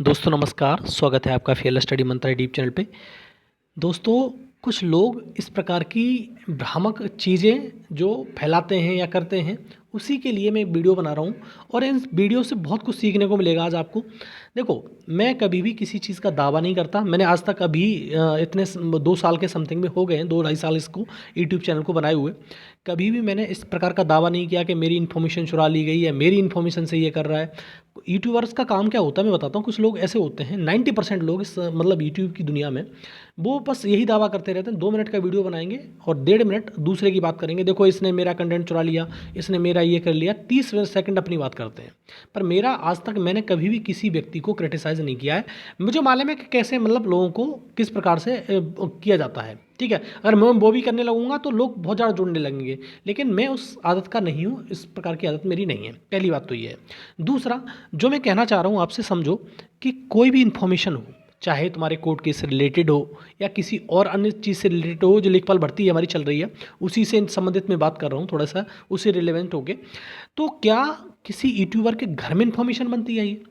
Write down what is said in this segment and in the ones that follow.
दोस्तों नमस्कार, स्वागत है आपका फेयर स्टडी मंत्रा डीप चैनल पे। दोस्तों, कुछ लोग इस प्रकार की भ्रामक चीज़ें जो फैलाते हैं या करते हैं, उसी के लिए मैं एक वीडियो बना रहा हूँ और इन वीडियो से बहुत कुछ सीखने को मिलेगा आज आपको। देखो, मैं कभी भी किसी चीज़ का दावा नहीं करता। मैंने आज तक अभी इतने 2 साल के समथिंग में हो गए हैं, 2 ढाई साल इसको यूट्यूब चैनल को बनाए हुए। कभी भी मैंने इस प्रकार का दावा नहीं किया कि मेरी इन्फॉर्मेशन चुरा ली गई है, मेरी इन्फॉर्मेशन से ये कर रहा है। यूट्यूबर्स का काम क्या होता है मैं बताता हूँ। कुछ लोग ऐसे होते हैं, 90% लोग इस मतलब यूट्यूब की दुनिया में वो बस यही दावा करते रहते हैं। 2 मिनट का वीडियो बनाएंगे और 1.5 मिनट दूसरे की बात करेंगे। देखो, इसने मेरा कंटेंट चुरा लिया, इसने मेरा ये कर लिया। 30 सेकंड अपनी बात करते हैं। पर मेरा आज तक मैंने कभी भी किसी व्यक्ति को क्रिटिसाइज़ नहीं किया है। मुझे मालूम है कि कैसे मतलब लोगों को किस प्रकार से किया जाता है। ठीक है, अगर मैं वो भी करने लगूंगा तो लोग बहुत ज़्यादा जुड़ने लगेंगे, लेकिन मैं उस आदत का नहीं हूँ। इस प्रकार की आदत मेरी नहीं है। पहली बात तो ये है। दूसरा, जो मैं कहना चाह रहा हूँ आपसे, समझो कि कोई भी इन्फॉर्मेशन हो, चाहे तुम्हारे कोर्ट केस से रिलेटेड हो या किसी और अन्य चीज़ से रिलेटेड हो, जो लेखपाल भर्ती हमारी चल रही है उसी से संबंधित मैं बात कर रहा हूँ, थोड़ा सा उससे रिलेवेंट होके। तो क्या किसी यूट्यूबर के घर में इन्फॉर्मेशन बनती है ये,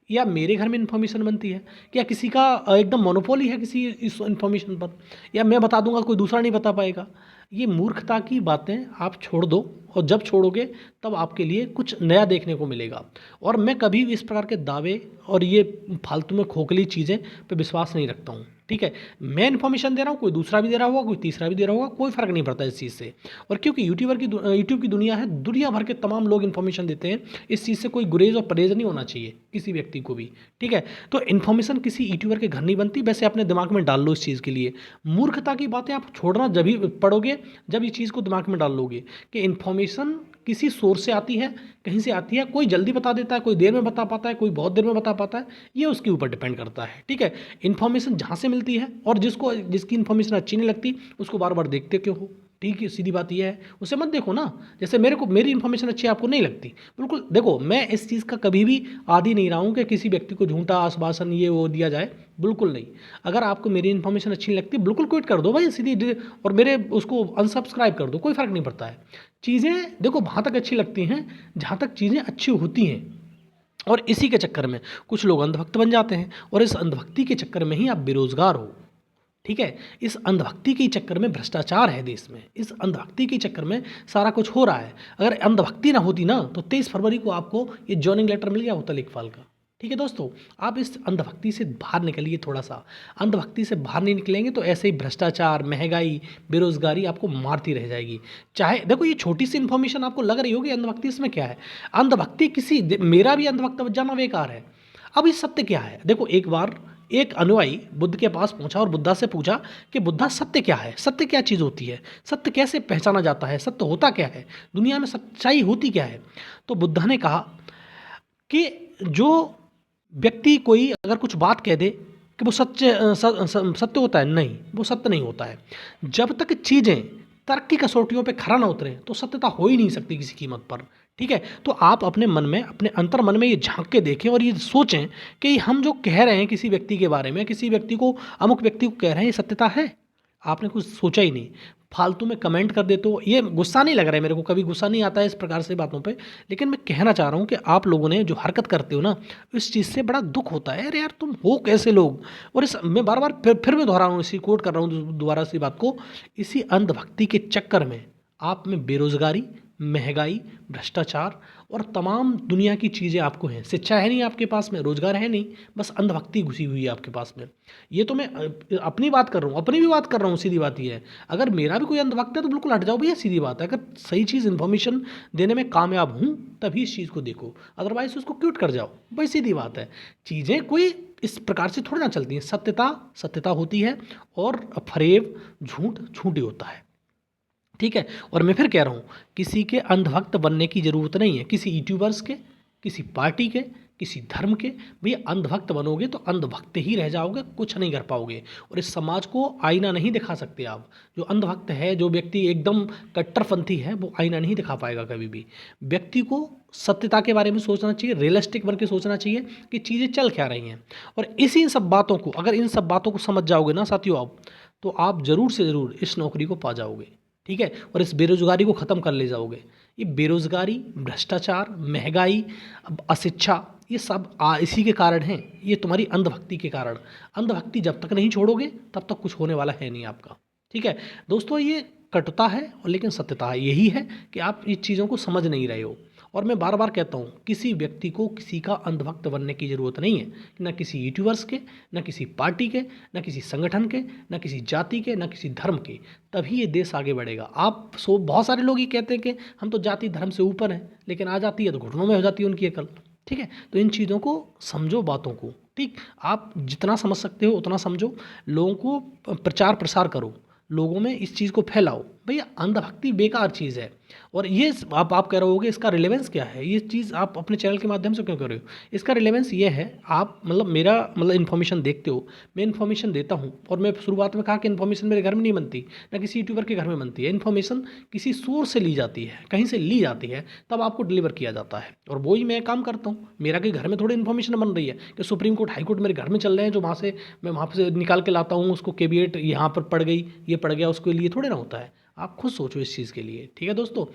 या मेरे घर में इन्फॉर्मेशन बनती है? क्या किसी का एकदम मोनोपोली है किसी इस इन्फॉर्मेशन पर, या मैं बता दूंगा कोई दूसरा नहीं बता पाएगा? ये मूर्खता की बातें आप छोड़ दो, और जब छोड़ोगे तब आपके लिए कुछ नया देखने को मिलेगा। और मैं कभी भी इस प्रकार के दावे और ये फालतू में खोखली चीज़ें पे विश्वास नहीं रखता हूँ। ठीक है, मैं इन्फॉर्मेशन दे रहा हूँ, कोई दूसरा भी दे रहा होगा, कोई तीसरा भी दे रहा होगा, कोई फ़र्क नहीं पड़ता इस चीज़ से। और क्योंकि यूट्यूब की दुनिया है, दुनिया भर के तमाम लोग इन्फॉर्मेशन देते हैं। इस चीज़ से कोई गुरेज और परहेज नहीं होना चाहिए किसी व्यक्ति को भी। ठीक है, तो इन्फॉर्मेशन किसी यूट्यूबर के घर नहीं बनती। वैसे अपने दिमाग में डाल लो इस चीज़ के लिए। मूर्खता की बातें आप छोड़ना जब भी पढ़ोगे, जब इस चीज़ को दिमाग में डाल लोगे कि इन्फॉर्मेशन किसी सोर्स से आती है, कहीं से आती है। कोई जल्दी बता देता है, कोई देर में बता पाता है, कोई बहुत देर में बता पाता है। ये उसके ऊपर डिपेंड करता है। ठीक है, इन्फॉर्मेशन जहाँ से मिलती है, और जिसकी इन्फॉर्मेशन अच्छी नहीं लगती उसको बार बार देखते क्यों हो? ठीक है, सीधी बात यह है, उसे मत देखो ना। जैसे मेरी इन्फॉर्मेशन अच्छी आपको नहीं लगती, बिल्कुल। देखो, मैं इस चीज़ का कभी भी आदी नहीं रहा हूँ कि किसी व्यक्ति को झूठा आश्वासन ये वो दिया जाए, बिल्कुल नहीं। अगर आपको मेरी इन्फॉर्मेशन अच्छी नहीं लगती, बिल्कुल क्विट कर दो भाई, सीधी, और मेरे उसको अनसब्सक्राइब कर दो, कोई फ़र्क नहीं पड़ता है। चीज़ें देखो वहाँ तक अच्छी लगती हैं जहाँ तक चीज़ें अच्छी होती हैं। और इसी के चक्कर में कुछ लोग अंधभक्त बन जाते हैं, और इस अंधभक्ति के चक्कर में ही आप बेरोजगार हो। ठीक है, इस अंधभक्ति के चक्कर में भ्रष्टाचार है देश में। इस अंधभक्ति के चक्कर में सारा कुछ हो रहा है। अगर अंधभक्ति ना होती ना, तो 23 फरवरी को आपको ये जॉइनिंग लेटर मिल गया होता लेखपाल का। ठीक है दोस्तों, आप इस अंधभक्ति से बाहर निकलिए थोड़ा सा। अंधभक्ति से बाहर नहीं निकलेंगे तो ऐसे ही भ्रष्टाचार, महंगाई, बेरोजगारी आपको मारती रह जाएगी। चाहे देखो, ये छोटी सी इन्फॉर्मेशन आपको लग रही होगी अंधभक्ति, इसमें क्या है? अंधभक्ति मेरा भी अंधभक्त बन जाना बेकार है। अब ये सत्य क्या है? देखो, एक बार एक अनुयायी बुद्ध के पास पहुंचा और बुद्धा से पूछा कि बुद्धा, सत्य क्या है? सत्य क्या चीज़ होती है? सत्य कैसे पहचाना जाता है? सत्य होता क्या है? दुनिया में सच्चाई होती क्या है? तो बुद्धा ने कहा कि जो व्यक्ति कोई अगर कुछ बात कह दे कि वो सत्य होता है, नहीं, वो सत्य नहीं होता है। जब तक चीज़ें तर्क की कसौटियों पे खरा ना उतरे तो सत्यता हो ही नहीं सकती किसी कीमत पर। ठीक है, तो आप अपने मन में, अपने अंतर मन में ये झांक के देखें और ये सोचें कि हम जो कह रहे हैं किसी व्यक्ति के बारे में, किसी व्यक्ति को, अमुक व्यक्ति को कह रहे हैं, ये सत्यता है? आपने कुछ सोचा ही नहीं, फालतू में कमेंट कर देते हो। ये गुस्सा नहीं लग रहा है मेरे को, कभी गुस्सा नहीं आता है इस प्रकार से बातों पे, लेकिन मैं कहना चाह रहा हूँ कि आप लोगों ने जो हरकत करते हो ना, इस चीज़ से बड़ा दुख होता है। अरे यार, तुम हो कैसे लोग? और इस मैं बार बार फिर मैं दोहरा रहा हूँ, इसी कोट कर रहा हूँ दोबारा सी बात को। इसी अंधभक्ति के चक्कर में आप में बेरोजगारी, महंगाई, भ्रष्टाचार और तमाम दुनिया की चीज़ें आपको हैं। शिक्षा है नहीं आपके पास में, रोजगार है नहीं, बस अंधभक्ति घुसी हुई है आपके पास में। ये तो मैं अपनी बात कर रहा हूँ, अपनी भी बात कर रहा हूँ। सीधी बात ये है, अगर मेरा भी कोई अंधभक्त है तो बिल्कुल हट जाओ भैया, सीधी बात है। अगर सही चीज़ इन्फॉर्मेशन देने में कामयाब हूँ तभी इस चीज़ को देखो, अदरवाइज उसको क्यूट कर जाओ भाई, सीधी बात है। चीज़ें कोई इस प्रकार से थोड़ी ना चलती हैं। सत्यता सत्यता होती है, और फरेब, झूठ झूठ ही होता है। ठीक है, और मैं फिर कह रहा हूँ, किसी के अंधभक्त बनने की ज़रूरत नहीं है। किसी यूट्यूबर्स के, किसी पार्टी के, किसी धर्म के। भैया, अंधभक्त बनोगे तो अंधभक्त ही रह जाओगे, कुछ नहीं कर पाओगे। और इस समाज को आईना नहीं दिखा सकते आप। जो अंधभक्त है, जो व्यक्ति एकदम कट्टरपंथी है, वो आईना नहीं दिखा पाएगा कभी भी। व्यक्ति को सत्यता के बारे में सोचना चाहिए, रियलिस्टिक बन के सोचना चाहिए कि चीज़ें चल क्या रही हैं। और इसी सब बातों को, अगर इन सब बातों को समझ जाओगे ना साथियों आप, तो आप ज़रूर से ज़रूर इस नौकरी को पा जाओगे। ठीक है, और इस बेरोजगारी को ख़त्म कर ले जाओगे। ये बेरोजगारी, भ्रष्टाचार, महंगाई, अशिक्षा, ये सब इसी के कारण हैं, ये तुम्हारी अंधभक्ति के कारण। अंधभक्ति जब तक नहीं छोड़ोगे तब तक कुछ होने वाला है नहीं आपका। ठीक है दोस्तों, ये कटुता है और लेकिन सत्यता यही है कि आप इस चीज़ों को समझ नहीं रहे हो। और मैं बार बार कहता हूँ, किसी व्यक्ति को किसी का अंधभक्त बनने की ज़रूरत नहीं है, न किसी यूट्यूबर्स के, न किसी पार्टी के, न किसी संगठन के, न किसी जाति के, न किसी धर्म के। तभी ये देश आगे बढ़ेगा। आप बहुत सारे लोग ये कहते हैं कि हम तो जाति धर्म से ऊपर हैं, लेकिन आ जाती है तो घुटनों में हो जाती है उनकी अकल। ठीक है, तो इन चीज़ों को समझो, बातों को। ठीक, आप जितना समझ सकते हो उतना समझो, लोगों को प्रचार प्रसार करो, लोगों में इस चीज़ को फैलाओ। भैया अंधभक्ति बेकार चीज़ है। और ये आप कह रहे होगे इसका रिलेवेंस क्या है, ये चीज़ आप अपने चैनल के माध्यम से क्यों कर रहे हो? इसका रिलेवेंस ये है, आप मेरा इन्फॉर्मेशन देखते हो, मैं इन्फॉर्मेशन देता हूँ। और मैं शुरुआत में कहा कि इन्फॉर्मेशन मेरे घर में नहीं बनती, ना किसी यूट्यूबर के घर में बनती है। इन्फॉर्मेशन किसी सोर्स से ली जाती है, कहीं से ली जाती है, तब आपको डिलीवर किया जाता है। और वही मैं काम करता हूँ। मेरा कि घर में थोड़ी इन्फॉर्मेशन बन रही है कि सुप्रीम कोर्ट, हाई कोर्ट मेरे घर में चल रहे हैं, जो वहाँ से मैं वहाँ से निकाल के लाता हूँ, उसको कैविएट यहाँ पर पड़ गई, ये पड़ गया, उसके लिए थोड़े ना होता है। आप खुद सोचो इस चीज़ के लिए। ठीक है दोस्तों,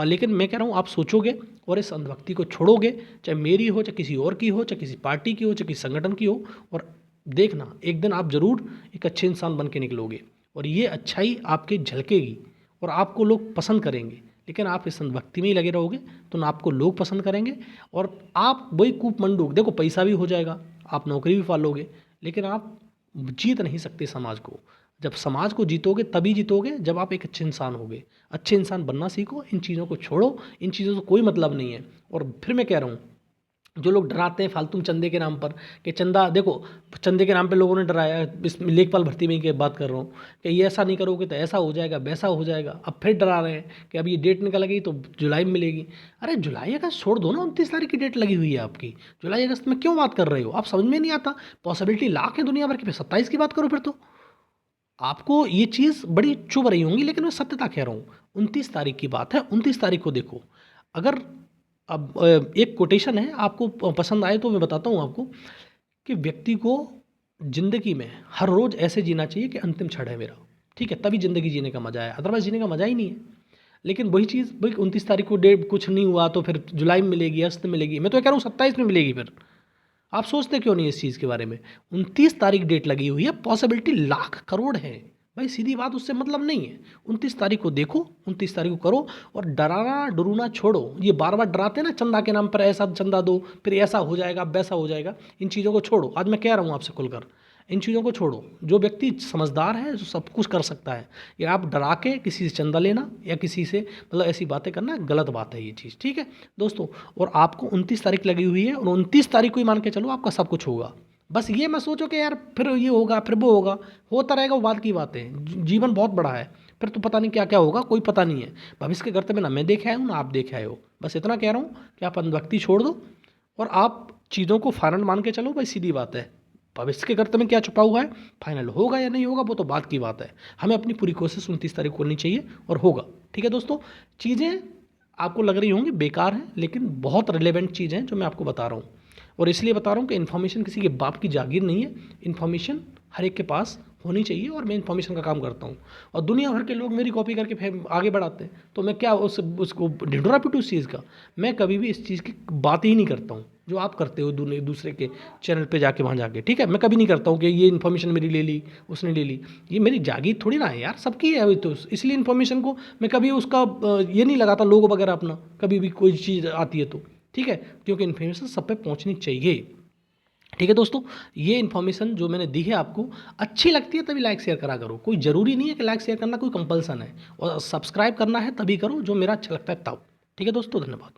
लेकिन मैं कह रहा हूँ आप सोचोगे और इस अंधभक्ति को छोड़ोगे, चाहे मेरी हो, चाहे किसी और की हो, चाहे किसी पार्टी की हो, चाहे किसी संगठन की हो, और देखना एक दिन आप ज़रूर एक अच्छे इंसान बन के निकलोगे और ये अच्छाई आपके झलकेगी और आपको लोग पसंद करेंगे। लेकिन आप इस अंधभक्ति में ही लगे रहोगे तो ना आपको लोग पसंद करेंगे और आप वही कूप मंडूक, देखो पैसा भी हो जाएगा, आप नौकरी भी पालोगे, लेकिन आप जीत नहीं सकते समाज को। जब समाज को जीतोगे तभी जीतोगे जब आप एक अच्छे इंसान होगे। अच्छे इंसान बनना सीखो, इन चीज़ों को छोड़ो, इन चीज़ों से कोई मतलब नहीं है। और फिर मैं कह रहा हूँ, जो लोग डराते हैं फालतू चंदे के नाम पर कि चंदा, देखो चंदे के नाम पे लोगों ने डराया, इस लेखपाल भर्ती में की बात कर रहा हूँ कि ये ऐसा नहीं करोगे तो ऐसा हो जाएगा, वैसा हो जाएगा। अब फिर डरा रहे हैं कि अब ये डेट निकल गई तो जुलाई में मिलेगी। अरे जुलाई अगस्त छोड़ दो ना, 29 तारीख की डेट लगी हुई है आपकी। जुलाई अगस्त में क्यों बात कर रहे हो? आप समझ में नहीं आता, पॉसिबिलिटी लाख है दुनिया भर की, फिर 27 की बात करो। फिर तो आपको ये चीज़ बड़ी चुभ रही होंगी, लेकिन मैं सत्यता कह रहा हूँ। 29 तारीख की बात है, 29 तारीख को देखो। अगर अब एक कोटेशन है, आपको पसंद आए तो मैं बताता हूँ आपको कि व्यक्ति को ज़िंदगी में हर रोज़ ऐसे जीना चाहिए कि अंतिम क्षण है मेरा। ठीक है, तभी ज़िंदगी जीने का मज़ा है, अदरवाइज़ जीने का मज़ा ही नहीं है। लेकिन वही चीज़, भाई 29 तारीख को डेट कुछ नहीं हुआ तो फिर जुलाई में मिलेगी, अगस्त में मिलेगी, मैं तो कह रहा हूँ 27 में मिलेगी। फिर आप सोचते क्यों नहीं इस चीज़ के बारे में? 29 तारीख डेट लगी हुई है, पॉसिबिलिटी लाख करोड़ है भाई, सीधी बात, उससे मतलब नहीं है। 29 तारीख को देखो, 29 तारीख को करो और डराना डरूना छोड़ो। ये बार बार डराते हैं ना चंदा के नाम पर, ऐसा चंदा दो फिर ऐसा हो जाएगा वैसा हो जाएगा, इन चीज़ों को छोड़ो। आज मैं कह रहा हूँ आपसे खुलकर, इन चीज़ों को छोड़ो। जो व्यक्ति समझदार है, जो सब कुछ कर सकता है, या आप डरा के किसी से चंदा लेना या किसी से ऐसी बातें करना गलत बात है ये चीज़। ठीक है दोस्तों, और आपको 29 तारीख लगी हुई है और 29 तारीख को ही मान के चलो आपका सब कुछ होगा। बस ये मत सोचो कि यार फिर ये होगा फिर वो होगा, होता रहेगा, वो बात की बात है। जीवन बहुत बड़ा है, फिर तो पता नहीं क्या क्या होगा, कोई पता नहीं है। भविष्य के करते में ना मैं देखे आया हूँ ना आप देखे आए हो। बस इतना कह रहा हूँ कि आप अंधभक्ति छोड़ दो और आप चीज़ों को फाइनल मान के चलो। भाई सीधी बात है, भविष्य के कर्तव्य में क्या छुपा हुआ है, फाइनल होगा या नहीं होगा वो तो बात की बात है। हमें अपनी पूरी कोशिश 29 तारीख को करनी चाहिए और होगा। ठीक है दोस्तों, चीज़ें आपको लग रही होंगी बेकार हैं, लेकिन बहुत रिलेवेंट चीज़ हैं जो मैं आपको बता रहा हूँ। और इसलिए बता रहा हूँ कि इन्फॉर्मेशन किसी के बाप की जागीर नहीं है, इन्फॉर्मेशन हर एक के पास होनी चाहिए और मैं इन्फॉर्मेशन का काम करता हूँ। और दुनिया भर के लोग मेरी कॉपी करके आगे बढ़ाते हैं, तो मैं क्या उसको ढिंढोरा पीटूँ उस चीज़ का? मैं कभी भी इस चीज़ की बात ही नहीं करता हूँ जो आप करते हो दूसरे के चैनल पे जाके वहाँ जाके। ठीक है, मैं कभी नहीं करता हूँ कि ये इन्फॉर्मेशन मेरी ले ली, उसने ले ली। ये मेरी जागीर थोड़ी ना है यार, सबकी है तो इसलिए इन्फॉर्मेशन को मैं कभी उसका ये नहीं लगाता लोगो वगैरह अपना, कभी भी कोई चीज़ आती है तो। ठीक है, क्योंकि इन्फॉर्मेशन सब पे पहुँचनी चाहिए। ठीक है दोस्तों, ये इन्फॉर्मेशन जो मैंने दी है आपको अच्छी लगती है तभी लाइक शेयर करा करो। कोई ज़रूरी नहीं है कि लाइक शेयर करना कोई कंपल्सन है, और सब्सक्राइब करना है तभी करो जो मेरा अच्छा लगता है तब। ठीक है दोस्तों, धन्यवाद।